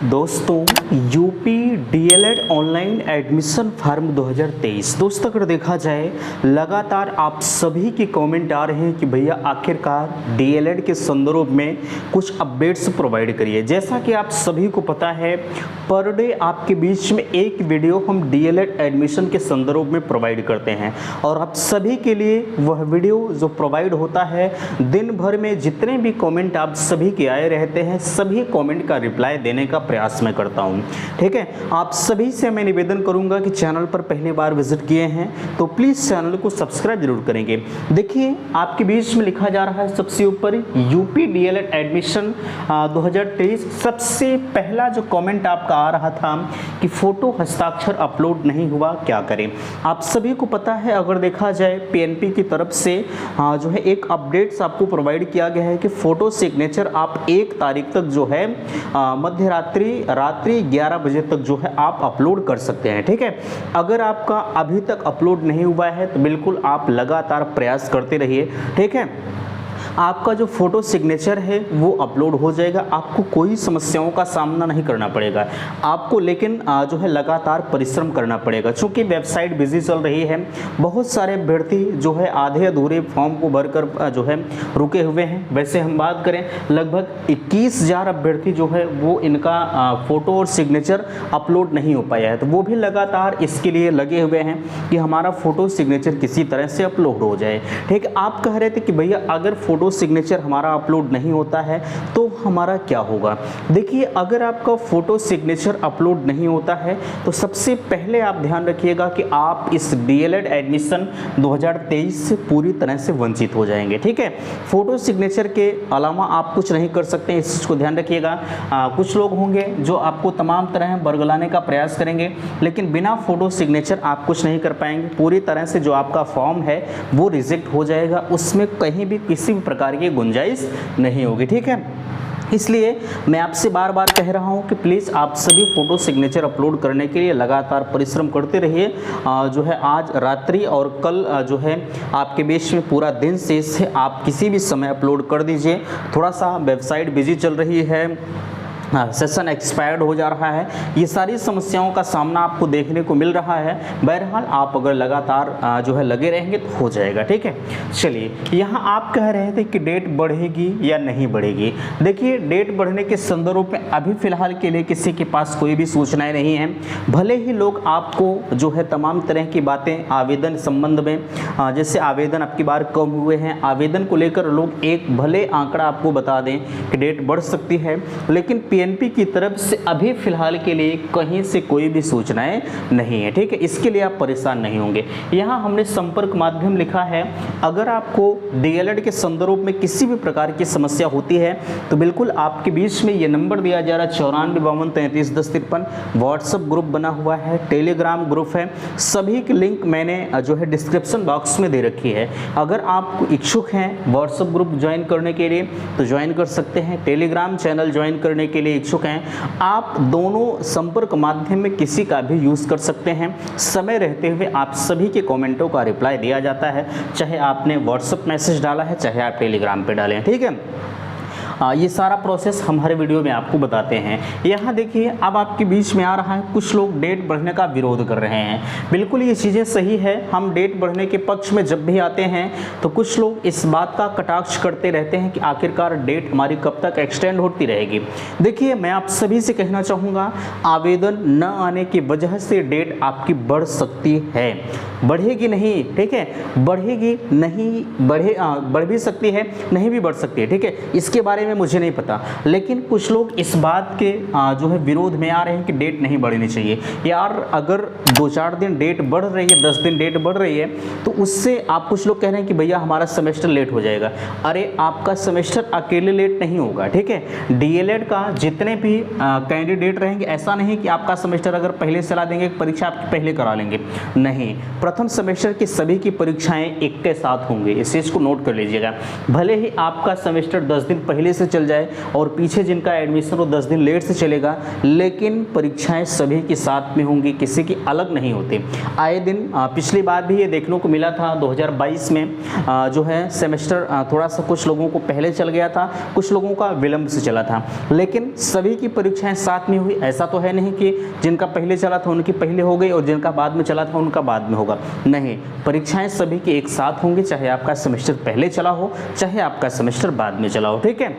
दोस्तों UP DElEd online admission form 2023 दोस्तों अगर देखा जाए लगातार आप सभी की कमेंट आ रहे हैं कि भैया आखिरकार डीएलएड के संदर्भ में कुछ अपडेट्स प्रोवाइड करिए। जैसा कि आप सभी को पता है पर डे आपके बीच में एक वीडियो हम डीएलएड एडमिशन के संदर्भ में प्रोवाइड करते हैं और आप सभी के लिए वह वीडियो जो प्रोवाइड होता है दिन भर में जितने भी कमेंट आप सभी के आए रहते हैं सभी कमेंट का रिप्लाई देने का प्रयास मैं करता हूं। ठीक है, आप सभी से मैं निवेदन करूंगा कि चैनल पर पहली बार विजिट किए हैं तो प्लीज चैनल को सब्सक्राइब जरूर करेंगे। देखिए आपके बीच में लिखा जा रहा है सबसे ऊपर यूपी डीएलएड एडमिशन 2023। सबसे पहला जो कमेंट आपका आ रहा था कि फोटो हस्ताक्षर अपलोड नहीं हुआ, क्या करें। आप सभी को पता है अगर देखा जाए पीएनपी की तरफ से जो है एक अपडेट्स आपको प्रोवाइड किया गया है कि फोटो सिग्नेचर आप 1 तारीख तक जो है मध्य रात्रि 11 बजे तक जो है आप अपलोड कर सकते हैं। ठीक है, अगर आपका अभी तक अपलोड नहीं हुआ है तो बिल्कुल आप लगातार प्रयास करते रहिए। ठीक है, आपका जो फोटो सिग्नेचर है वो अपलोड हो जाएगा, आपको कोई समस्याओं का सामना नहीं करना पड़ेगा आपको, लेकिन जो है लगातार परिश्रम करना पड़ेगा। चूंकि वेबसाइट बिजी चल रही है, बहुत सारे अभ्यर्थी जो है आधे अधूरे फॉर्म को भरकर जो है रुके हुए हैं। वैसे हम बात करें लगभग 21,000 अभ्यर्थी जो है वो इनका फोटो और सिग्नेचर अपलोड नहीं हो पाया है, तो वो भी लगातार इसके लिए लगे हुए हैं कि हमारा फोटो सिग्नेचर किसी तरह से अपलोड हो जाए। ठीक है, आप कह रहे थे कि भैया अगर फोटो सिग्नेचर हमारा अपलोड नहीं होता है तो हमारा क्या होगा। देखिए अगर आपका फोटो सिग्नेचर अपलोड नहीं होता है तो सबसे पहले आप ध्यान रखिएगा कि आप इस डीएलएड एडमिशन 2023 से पूरी तरह से वंचित हो जाएंगे। ठीक है, फोटो सिग्नेचर के अलावा आप कुछ नहीं कर सकते, इस चीज़ को ध्यान रखिएगा। कुछ लोग होंगे जो आपको तमाम तरह बरगलाने का प्रयास करेंगे, लेकिन बिना फोटो सिग्नेचर आप कुछ नहीं कर पाएंगे। पूरी तरह से जो आपका फॉर्म है वो रिजेक्ट हो जाएगा, उसमें कहीं भी किसी भी प्रकार की गुंजाइश नहीं होगी। ठीक है, इसलिए मैं आपसे बार बार कह रहा हूं कि प्लीज़ आप सभी फोटो सिग्नेचर अपलोड करने के लिए लगातार परिश्रम करते रहिए। जो है आज रात्रि और कल जो है आपके बीच में पूरा दिन शेष है, आप किसी भी समय अपलोड कर दीजिए। थोड़ा सा वेबसाइट बिजी चल रही है, सेशन एक्सपायर्ड हो जा रहा है, ये सारी समस्याओं का सामना आपको देखने को मिल रहा है। बहरहाल आप अगर लगातार जो है लगे रहेंगे तो हो जाएगा। ठीक है, चलिए यहाँ आप कह रहे थे कि डेट बढ़ेगी या नहीं बढ़ेगी। देखिए डेट बढ़ने के संदर्भ में अभी फिलहाल के लिए किसी के पास कोई भी सूचनाएं नहीं है। भले ही लोग आपको जो है तमाम तरह की बातें आवेदन संबंध में, जैसे आवेदन आपकी बार कम हुए हैं, आवेदन को लेकर लोग एक भले आंकड़ा आपको बता दें कि डेट बढ़ सकती है, लेकिन पीएनपी की तरफ से अभी फिलहाल के लिए कहीं से कोई भी सूचनाएं नहीं है। ठीक है, इसके लिए आप परेशान नहीं होंगे। यहाँ हमने संपर्क माध्यम लिखा है, अगर आपको डीएलएड के संदर्भ में किसी भी प्रकार की समस्या होती है तो बिल्कुल आपके बीच में ये नंबर दिया जा रहा है 9452331053। व्हाट्सएप ग्रुप बना हुआ है, टेलीग्राम ग्रुप है, सभी की लिंक मैंने जो है डिस्क्रिप्शन बॉक्स में दे रखी है। अगर आप इच्छुक हैं व्हाट्सएप ग्रुप ज्वाइन करने के लिए तो ज्वाइन कर सकते हैं, टेलीग्राम चैनल ज्वाइन करने के लिए इच्छुक हैं, आप दोनों संपर्क माध्यम में किसी का भी यूज़ कर सकते हैं। समय रहते हुए आप सभी के कमेंटों का रिप्लाई दिया जाता है, चाहे आपने व्हाट्सएप मैसेज डाला है चाहे आप टेलीग्राम पे डालें। ठीक है, ये सारा प्रोसेस हम हर वीडियो में आपको बताते हैं। यहाँ देखिए अब आपके बीच में आ रहा है कुछ लोग डेट बढ़ने का विरोध कर रहे हैं। बिल्कुल ये चीज़ें सही है, हम डेट बढ़ने के पक्ष में जब भी आते हैं तो कुछ लोग इस बात का कटाक्ष करते रहते हैं कि आखिरकार डेट हमारी कब तक एक्सटेंड होती रहेगी। देखिए मैं आप सभी से कहना चाहूँगा आवेदन न आने की वजह से डेट आपकी बढ़ सकती है, बढ़ेगी नहीं। ठीक है, बढ़ेगी नहीं, बढ़ भी सकती है, नहीं भी बढ़ सकती है। ठीक है, इसके बारे में मुझे नहीं पता, लेकिन कुछ लोग इस बात के जो है विरोध में आ रहे हैं कि डेट नहीं बढ़नी चाहिए। यार अगर 2-4 दिन डेट बढ़ रही है, 10 दिन डेट बढ़ रही है तो उससे आप कुछ लोग कह रहे हैं कि भैया हमारा सेमेस्टर लेट हो जाएगा। अरे आपका सेमेस्टर अकेले लेट नहीं होगा। ठीक है, डीएलएड का जितने भी कैंडिडेट रहेंगे, ऐसा नहीं कि आपका सेमेस्टर अगर पहले चला देंगे परीक्षा आपकी पहले करा लेंगे, नहीं, प्रथम सेमेस्टर की सभी की परीक्षाएं एक के साथ होंगे, इस चीज़ को नोट कर लीजिएगा। भले ही आपका सेमेस्टर 10 दिन पहले से चल जाए और पीछे जिनका एडमिशन वो 10 दिन लेट से चलेगा, लेकिन परीक्षाएं सभी के साथ में होंगी, किसी की अलग नहीं होती। आए दिन पिछली बार भी ये देखने को मिला था 2022 में जो है सेमेस्टर थोड़ा सा कुछ लोगों को पहले चल गया था, कुछ लोगों का विलंब से चला था, लेकिन सभी की परीक्षाएं साथ में हुई। ऐसा तो है नहीं कि जिनका पहले चला था उनकी पहले हो गई और जिनका बाद में चला था उनका बाद में होगा, नहीं, परीक्षाएं सभी की एक साथ होंगी, चाहे आपका सेमेस्टर पहले चला हो चाहे आपका सेमेस्टर बाद में चला हो। ठीक है,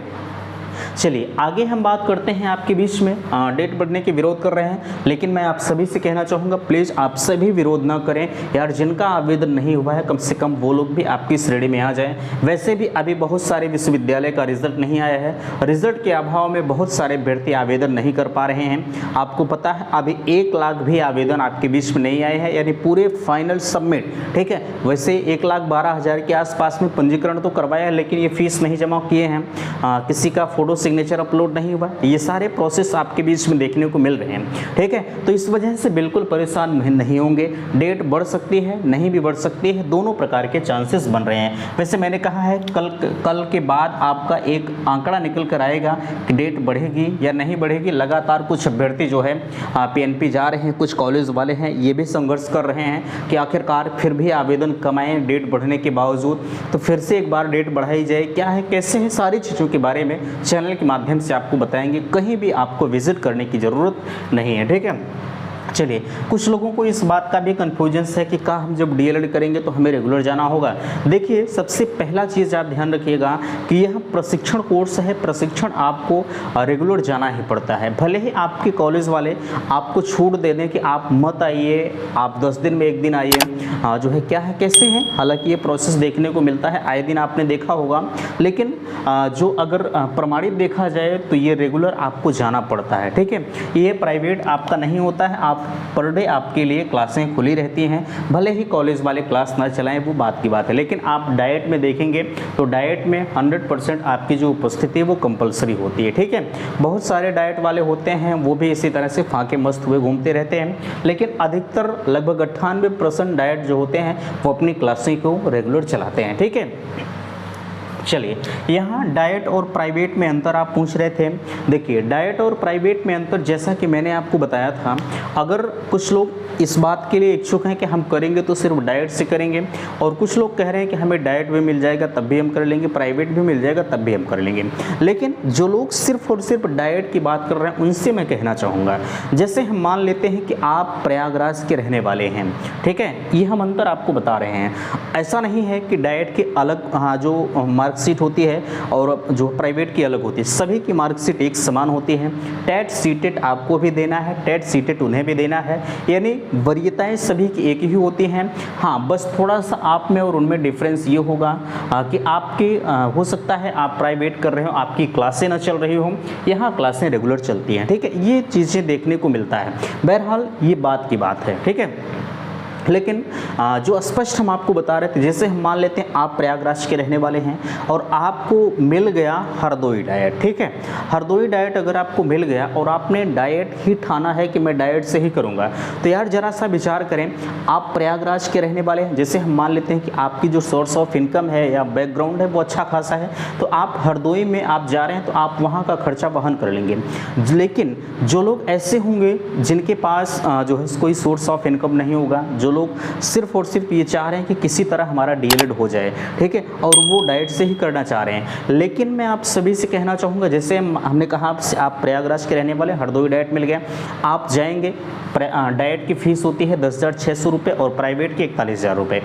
चलिए आगे हम बात करते हैं। आपके बीच में डेट बढ़ने के विरोध कर रहे हैं, लेकिन मैं आप सभी से कहना चाहूँगा प्लीज़ आप सभी विरोध ना करें यार। जिनका आवेदन नहीं हुआ है कम से कम वो लोग भी आपकी श्रेणी में आ जाएं। वैसे भी अभी बहुत सारे विश्वविद्यालय का रिजल्ट नहीं आया है, रिजल्ट के अभाव में बहुत सारे अभ्यर्थी आवेदन नहीं कर पा रहे हैं। आपको पता है अभी 1 लाख भी आवेदन आपके बीच में नहीं आए हैं, यानी पूरे फाइनल सबमिट। ठीक है, वैसे 1,12,000 के आसपास में पंजीकरण तो करवाया है, लेकिन ये फीस नहीं जमा किए हैं, किसी का फोटो सिग्नेचर अपलोड नहीं हुआ, ये सारे प्रोसेस आपके बीच में देखने को मिल रहे हैं। ठीक है, तो इस वजह से बिल्कुल परेशान नहीं होंगे। डेट बढ़ सकती है, नहीं भी बढ़ सकती है, दोनों प्रकार के चांसेस बन रहे हैं। वैसे मैंने कहा है कल के बाद आपका एक आंकड़ा निकल कर आएगा कि डेट बढ़ेगी या नहीं बढ़ेगी। लगातार कुछ अभ्यर्थी जो है PNP जा रहे हैं, कुछ कॉलेज वाले हैं ये भी संघर्ष कर रहे हैं कि आखिरकार फिर भी आवेदन कमाएं डेट बढ़ने के बावजूद, तो फिर से एक बार डेट बढ़ाई जाए, क्या है कैसे है, सारी चीज़ों के बारे में चैनल के माध्यम से आपको बताएंगे। कहीं भी आपको विजिट करने की ज़रूरत नहीं है। ठीक है, चलिए कुछ लोगों को इस बात का भी कन्फ्यूजन है कि क्या हम जब DLED करेंगे तो हमें रेगुलर जाना होगा। देखिए सबसे पहला चीज़ आप ध्यान रखिएगा कि यह प्रशिक्षण कोर्स है, प्रशिक्षण आपको रेगुलर जाना ही पड़ता है। भले ही आपके कॉलेज वाले आपको छूट दे दें कि आप मत आइए, आप 10 दिन में 1 दिन आइए, जो है क्या है कैसे हैं, हालांकि ये प्रोसेस देखने को मिलता है, आए दिन आपने देखा होगा, लेकिन जो अगर प्रमाणित देखा जाए तो ये रेगुलर आपको जाना पड़ता है। ठीक है, ये प्राइवेट आपका नहीं होता है, आप पर डे आपके लिए क्लासें खुली रहती हैं, भले ही कॉलेज वाले क्लास ना चलाएं वो बात की बात है, लेकिन आप डाइट में देखेंगे तो डाइट में 100% आपकी जो उपस्थिति है वो कंपलसरी होती है। ठीक है, बहुत सारे डाइट वाले होते हैं वो भी इसी तरह से फाके मस्त हुए घूमते रहते हैं, लेकिन अधिकतर लगभग 98% डाइट जो होते हैं वो अपनी क्लासें को रेगुलर चलाते हैं। ठीक है, चलिए यहाँ डाइट और प्राइवेट में अंतर आप पूछ रहे थे। देखिए डाइट और प्राइवेट में अंतर जैसा कि मैंने आपको बताया था, अगर कुछ लोग इस बात के लिए इच्छुक हैं कि हम करेंगे तो सिर्फ डाइट से करेंगे, और कुछ लोग कह रहे हैं कि हमें डाइट भी मिल जाएगा तब भी हम कर लेंगे, प्राइवेट भी मिल जाएगा तब भी हम कर लेंगे, लेकिन जो लोग सिर्फ और सिर्फ डाइट की बात कर रहे हैं उनसे मैं कहना चाहूँगा, जैसे हम मान लेते हैं कि आप प्रयागराज के रहने वाले हैं, ठीक है, ये हम अंतर आपको बता रहे हैं। ऐसा नहीं है कि डाइट के अलग जो मार्कशीट होती है और जो प्राइवेट की अलग होती है, सभी की मार्कशीट एक समान होती है। टेट सीटेट आपको भी देना है, टेट सीटेट उन्हें भी देना है, यानी वरीयताएं सभी की एक ही होती हैं। हाँ, बस थोड़ा सा आप में और उनमें डिफरेंस ये होगा कि आपके हो सकता है आप प्राइवेट कर रहे हो, आपकी क्लासें ना चल रही हो, यहाँ क्लासें रेगुलर चलती हैं। ठीक है, ये चीज़ें देखने को मिलता है। बहरहाल ये बात की बात है। ठीक है, लेकिन जो स्पष्ट हम आपको बता रहे थे, जैसे हम मान लेते हैं आप प्रयागराज के रहने वाले हैं और आपको मिल गया हरदोई डाइट। ठीक है, हरदोई डाइट अगर आपको मिल गया और आपने डाइट ही ठाना है कि मैं डाइट से ही करूंगा, तो यार जरा सा विचार करें, आप प्रयागराज के रहने वाले हैं, जैसे हम मान लेते हैं कि आपकी जो सोर्स ऑफ इनकम है या बैकग्राउंड है वो अच्छा खासा है, तो आप हरदोई में आप जा रहे हैं तो आप वहाँ का खर्चा वहन कर लेंगे। लेकिन जो लोग ऐसे होंगे जिनके पास जो है कोई सोर्स ऑफ इनकम नहीं होगा, जो लोग सिर्फ और सिर्फ ये चाह रहे हैं कि किसी तरह हमारा DLED हो जाए, ठीक है, और वो डाइट से ही करना चाह रहे हैं, लेकिन मैं आप सभी से कहना चाहूँगा, जैसे हमने कहा आप प्रयागराज के रहने वाले, हरदोई डाइट मिल गया, आप जाएंगे, डाइट की फ़ीस होती है 10,600 रुपये और प्राइवेट की 41,000 रुपये।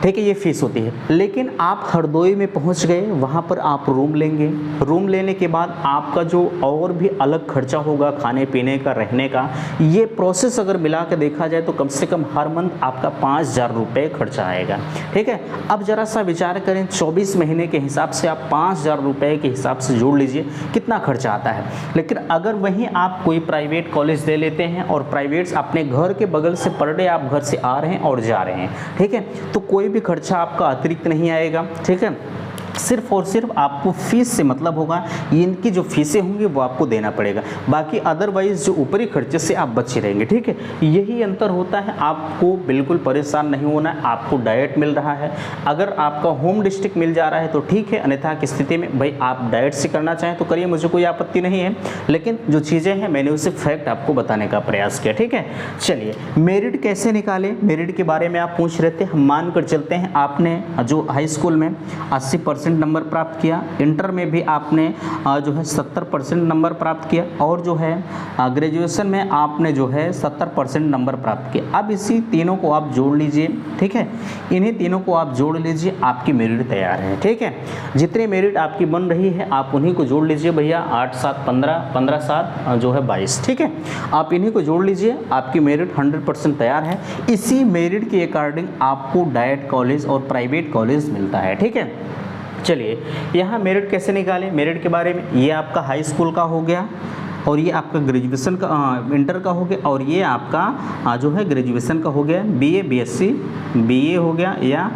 ठीक है, ये फ़ीस होती है, लेकिन आप हरदोई में पहुंच गए, वहाँ पर आप रूम लेंगे, रूम लेने के बाद आपका जो और भी अलग खर्चा होगा खाने पीने का, रहने का, ये प्रोसेस अगर मिला के देखा जाए तो कम से कम हर मंथ आपका 5,000 रुपये खर्चा आएगा। ठीक है, अब ज़रा सा विचार करें, 24 महीने के हिसाब से आप 5,000 रुपये के हिसाब से जोड़ लीजिए कितना खर्चा आता है। लेकिन अगर वहीं आप कोई प्राइवेट कॉलेज ले लेते हैं और प्राइवेट्स अपने घर के बगल से पर डे आप घर से आ रहे हैं और जा रहे हैं, ठीक है, तो कोई भी खर्चा आपका अतिरिक्त नहीं आएगा। ठीक है, सिर्फ और सिर्फ आपको फीस से मतलब होगा, इनकी जो फीसें होंगी वो आपको देना पड़ेगा, बाकी अदरवाइज जो ऊपरी खर्चे से आप बचे रहेंगे। ठीक है, यही अंतर होता है। आपको बिल्कुल परेशान नहीं होना है, आपको डाइट मिल रहा है। अगर आपका होम डिस्ट्रिक्ट मिल जा रहा है तो ठीक है, अन्यथा की स्थिति में भाई आप डाइट से करना चाहें तो करिए, मुझे कोई आपत्ति नहीं है, लेकिन जो चीज़ें हैं मैंने उसे फैक्ट आपको बताने का प्रयास किया। ठीक है, चलिए मेरिट कैसे निकाले, मेरिट के बारे में आप पूछ रहे थे। हम मान कर चलते हैं आपने जो हाई स्कूल में 80% नंबर प्राप्त किया, इंटर में भी आपने जो है 70% नंबर प्राप्त किया, और जो है ग्रेजुएशन में आपने जो है 70% नंबर प्राप्त किया। अब इसी तीनों को आप जोड़ लीजिए। ठीक है, इन्हीं तीनों को आप जोड़ लीजिए, आपकी मेरिट तैयार है। ठीक है, जितनी मेरिट आपकी बन रही है आप उन्हीं को जोड़ लीजिए भैया। 8 7 15, 15 7 जो है 22। ठीक है, आप इन्हीं को जोड़ लीजिए, आपकी मेरिट 100% तैयार है। इसी मेरिट के अकॉर्डिंग आपको डाइट कॉलेज और प्राइवेट कॉलेज मिलता है। ठीक है, चलिए यहाँ मेरिट कैसे निकालें, मेरिट के बारे में। ये आपका हाई स्कूल का हो गया, और ये आपका ग्रेजुएशन का इंटर का हो गया, और ये आपका जो है ग्रेजुएशन का हो गया, बीए बीएससी, बीए हो गया या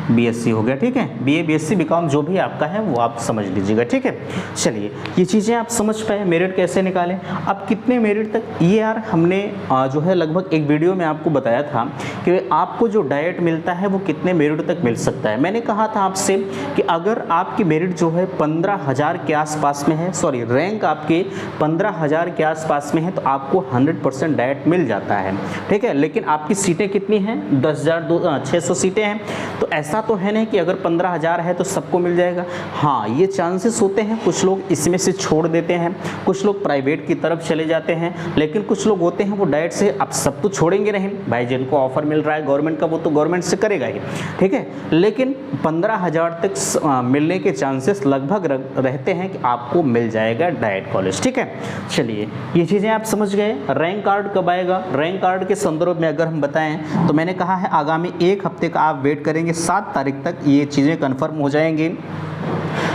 बीएससी हो गया। ठीक है, बीए बीएससी बीकॉम जो भी आपका है वो आप समझ लीजिएगा। ठीक है, चलिए ये चीज़ें आप समझ पाए, मेरिट कैसे निकालें। अब कितने मेरिट तक, ये यार हमने जो है लगभग एक वीडियो में आपको बताया था कि आपको जो डाइट मिलता है वो कितने मेरिट तक मिल सकता है। मैंने कहा था आपसे कि अगर आपकी मेरिट जो है 15,000 के आसपास में है, सॉरी रैंक आपके 15,000 के आसपास में है, तो आपको 100% डाइट मिल जाता है। ठीक है, लेकिन आपकी सीटें कितनी हैं, 10,600 सीटें हैं, तो ऐसा तो है नहीं कि अगर 15,000 है तो सबको मिल जाएगा। हाँ, ये चांसेस होते हैं, कुछ लोग इसमें से छोड़ देते हैं, कुछ लोग प्राइवेट की तरफ चले जाते हैं, लेकिन कुछ लोग होते हैं वो डाइट से, अब सब तो छोड़ेंगे नहीं भाई, जिनको ऑफर मिल रहा है गवर्नमेंट का वो तो गवर्नमेंट से करेगा ही। ठीक है, लेकिन 15,000 तक मिलने के चांसेस लगभग रहते हैं कि आपको मिल जाएगा डाइट कॉलेज। ठीक है, चलिए ये चीज़ें आप समझ गए। रैंक कार्ड कब आएगा, रैंक कार्ड के संदर्भ में अगर हम बताएं तो मैंने कहा है आगामी 1 हफ्ते का आप वेट करेंगे, 7 तारीख तक ये चीज़ें कंफर्म हो जाएंगी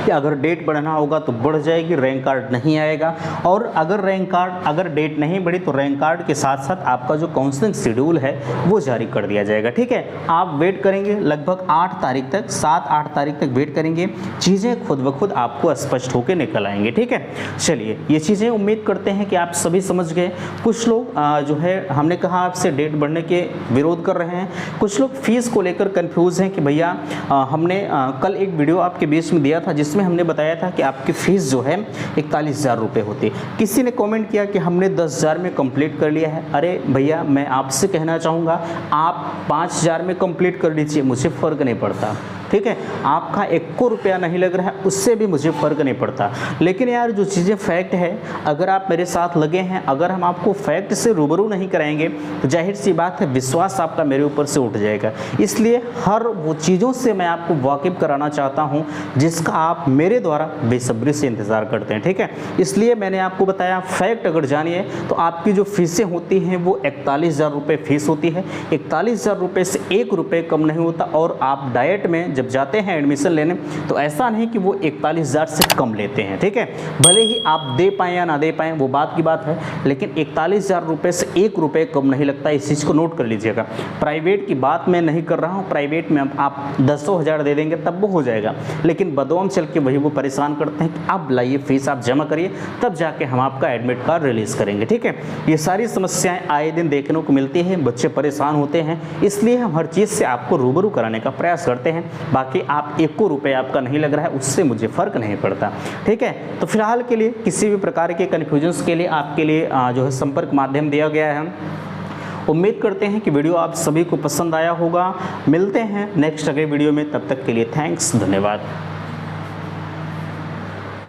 कि अगर डेट बढ़ना होगा तो बढ़ जाएगी, रैंक कार्ड नहीं आएगा। और अगर डेट नहीं बढ़ी तो रैंक कार्ड के साथ साथ आपका जो काउंसलिंग शेड्यूल है वो जारी कर दिया जाएगा। ठीक है, आप वेट करेंगे लगभग 8 तारीख तक, 7-8 तारीख तक वेट करेंगे, चीज़ें खुद ब खुद आपको स्पष्ट होकर निकल आएंगे। ठीक है, चलिए ये चीज़ें उम्मीद करते हैं कि आप सभी समझ गए। कुछ लोग जो है हमने कहा आपसे डेट बढ़ने के विरोध कर रहे हैं, कुछ लोग फीस को लेकर कन्फ्यूज़ हैं कि भैया हमने कल एक वीडियो आपके बीच में दिया था जिसमें हमने बताया था कि आपकी फ़ीस जो है 41,000 रुपये होती। किसी ने कमेंट किया कि हमने 10,000 में कंप्लीट कर लिया है। अरे भैया मैं आपसे कहना चाहूँगा आप 5,000 में कंप्लीट कर लीजिए, मुझे फ़र्क नहीं पड़ता। ठीक है, आपका 1 रुपया नहीं लग रहा है, उससे भी मुझे फ़र्क नहीं पड़ता। लेकिन यार जो चीज़ें फैक्ट है, अगर आप मेरे साथ लगे हैं, अगर हम आपको फैक्ट से रूबरू नहीं कराएंगे तो जाहिर सी बात है विश्वास आपका मेरे ऊपर से उठ जाएगा। इसलिए हर वो चीज़ों से मैं आपको वाकिफ़ कराना चाहता हूँ जिसका आप मेरे द्वारा बेसब्री से इंतज़ार करते हैं। ठीक है, इसलिए मैंने आपको बताया फैक्ट अगर जानिए तो आपकी जो फीसें होती हैं वो 41,000 रुपये फ़ीस होती है। 41,000 रुपये से 1 रुपये कम नहीं होता। और आप डाइट में जब जाते हैं एडमिशन लेने तो ऐसा नहीं कि वो 41,000 से कम लेते हैं। ठीक है, भले ही आप दे पाएँ या ना दे पाएँ वो बात की बात है, लेकिन 41,000 रुपये से 1 रुपये कम नहीं लगता। इस चीज़ को नोट कर लीजिएगा। प्राइवेट की बात मैं नहीं कर रहा हूँ, प्राइवेट में आप 10,000 दे देंगे तब वो हो जाएगा, लेकिन बदौम चल के वही वो परेशान करते हैं कि अब लाइए फीस आप जमा करिए तब जाके हम आपका एडमिट कार्ड रिलीज़ करेंगे। ठीक है, ये सारी समस्याएं आए दिन देखने को मिलती हैं, बच्चे परेशान होते हैं, इसलिए हम हर चीज़ से आपको रूबरू कराने का प्रयास करते हैं। बाकी आप 1 रुपया आपका नहीं लग रहा है उससे मुझे फ़र्क नहीं पड़ता। ठीक है, तो फिलहाल के लिए किसी भी प्रकार के कन्फ्यूजन्स के लिए आपके लिए जो है संपर्क माध्यम दिया गया है। उम्मीद करते हैं कि वीडियो आप सभी को पसंद आया होगा। मिलते हैं नेक्स्ट अगले वीडियो में, तब तक के लिए थैंक्स, धन्यवाद।